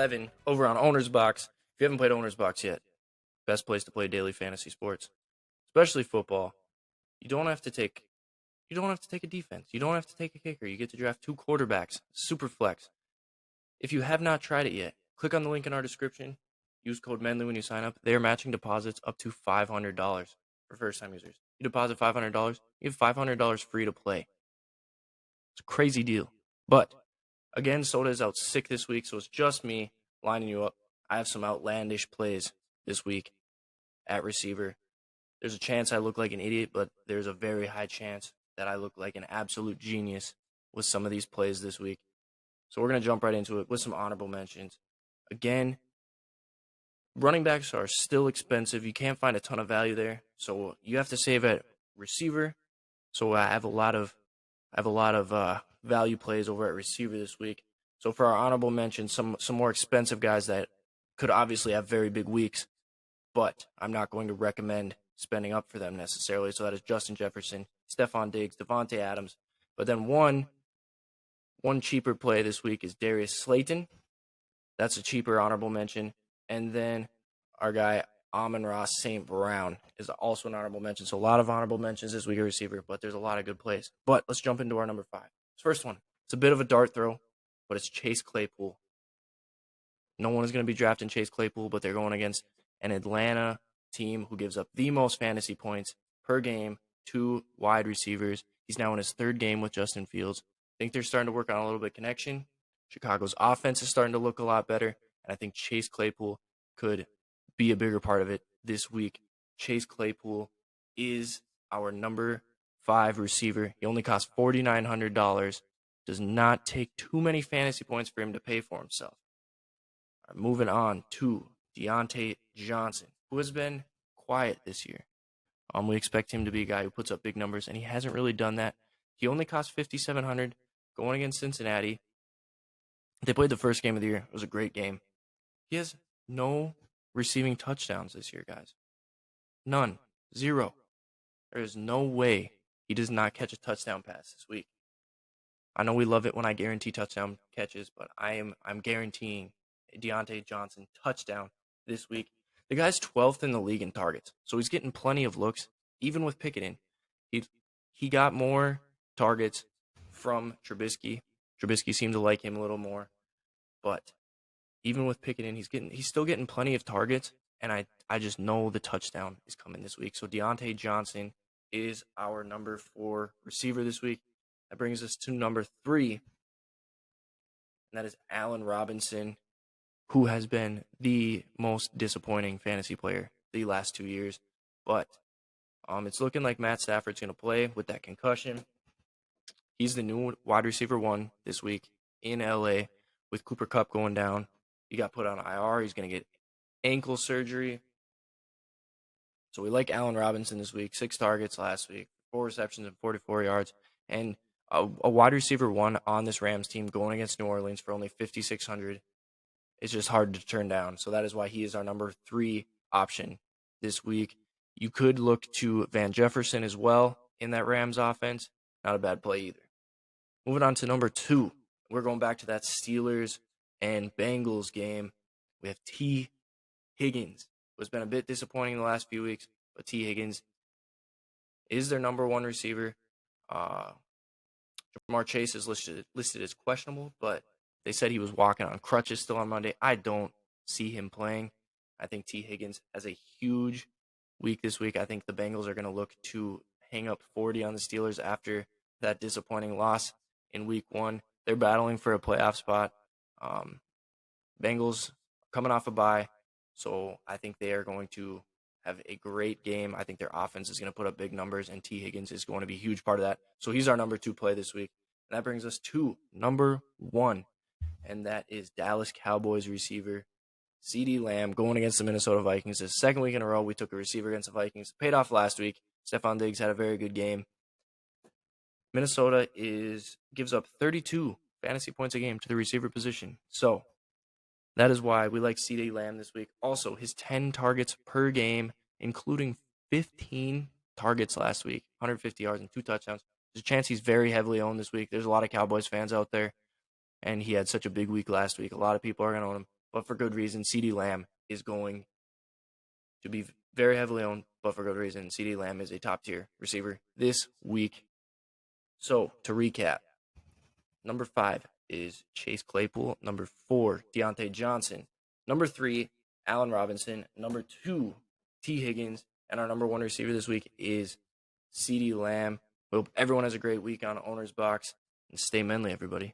11 over on OwnersBox. If you haven't played OwnersBox yet, best place to play daily fantasy sports, especially football. You don't have to take a defense. You don't have to take a kicker. You get to draft 2 quarterbacks, super flex. If you have not tried it yet, click on the link in our description. Use code MENLY when you sign up. They are matching deposits up to $500 for first-time users. You deposit $500, you have $500 free to play. It's a crazy deal. But again, Soda is out sick this week, so it's just me lining you up. I have some outlandish plays this week at receiver. There's a chance I look like an idiot, but there's a very high chance that I look like an absolute genius with some of these plays this week. So we're going to jump right into it with some honorable mentions. Again, running backs are still expensive. You can't find a ton of value there, so you have to save at receiver. So I have a lot of value plays over at receiver this week. So for our honorable mentions, some more expensive guys that could obviously have very big weeks, but I'm not going to recommend spending up for them necessarily. So that is Justin Jefferson, Stephon Diggs, Devontae Adams. But then one cheaper play this week is Darius Slayton. That's a cheaper honorable mention. And then our guy Amon-Ra St. Brown is also an honorable mention. So a lot of honorable mentions this week at receiver, but there's a lot of good plays. But let's jump into our number 5. This first one, it's a bit of a dart throw, but it's Chase Claypool. No one is going to be drafting Chase Claypool, but they're going against an Atlanta team who gives up the most fantasy points per game to wide receivers. He's now in his 3rd game with Justin Fields. I think they're starting to work on a little bit of connection. Chicago's offense is starting to look a lot better, and I think Chase Claypool could be a bigger part of it this week. Chase Claypool is our number 5 receiver. He only costs $4,900. Does not take too many fantasy points for him to pay for himself. All right, moving on to Deontay Johnson, who has been quiet this year. We expect him to be a guy who puts up big numbers, and he hasn't really done that. He only cost $5,700 going against Cincinnati. They played the first game of the year. It was a great game. He has no receiving touchdowns this year, guys. None. 0. There is no way he does not catch a touchdown pass this week. I know we love it when I guarantee touchdown catches, but I'm guaranteeing a Deontay Johnson touchdown this week. The guy's 12th in the league in targets, so he's getting plenty of looks, even with Pickett in. He got more targets from Trubisky. Trubisky seemed to like him a little more, but even with Pickett in, he's still getting plenty of targets, and I just know the touchdown is coming this week. So Deontay Johnson is our number 4 receiver this week. That brings us to number 3, and that is Allen Robinson, who has been the most disappointing fantasy player the last 2 years. But it's looking like Matt Stafford's going to play with that concussion. He's the new wide receiver 1 this week in LA with Cooper Kupp going down. He got put on IR. He's going to get ankle surgery. So we like Allen Robinson this week. 6 targets last week, 4 receptions and 44 yards. And a wide receiver 1 on this Rams team going against New Orleans for only $5,600. It's just hard to turn down. So that is why he is our number 3 option this week. You could look to Van Jefferson as well in that Rams offense. Not a bad play either. Moving on to number 2. We're going back to that Steelers and Bengals game. We have T. Higgins, who has been a bit disappointing the last few weeks, but T. Higgins is their number 1 receiver. Jamar Chase is listed as questionable, but they said he was walking on crutches still on Monday. I don't see him playing. I think T. Higgins has a huge week this week. I think the Bengals are going to look to hang up 40 on the Steelers after that disappointing loss in week 1. They're battling for a playoff spot. Bengals coming off a bye, so I think they are going to have a great game. I think their offense is going to put up big numbers, and T. Higgins is going to be a huge part of that. So he's our number 2 play this week. And that brings us to number 1, and that is Dallas Cowboys receiver CeeDee Lamb going against the Minnesota Vikings. The 2nd week in a row we took a receiver against the Vikings. Paid off last week. Stephon Diggs had a very good game. Minnesota gives up 32 fantasy points a game to the receiver position. So that is why we like CeeDee Lamb this week. Also, his 10 targets per game, including 15 targets last week, 150 yards and 2 touchdowns. There's a chance he's very heavily owned this week. There's a lot of Cowboys fans out there, and he had such a big week last week. A lot of people are going to own him. but for good reason. CeeDee Lamb is going to be very heavily owned, but for good reason. CeeDee Lamb is a top-tier receiver this week. So, to recap, number 5 is Chase Claypool. Number 4, Deontay Johnson. Number 3, Allen Robinson. Number 2, T. Higgins. And our number 1 receiver this week is CeeDee Lamb. Hope everyone has a great week on OwnersBox. And stay manly, everybody.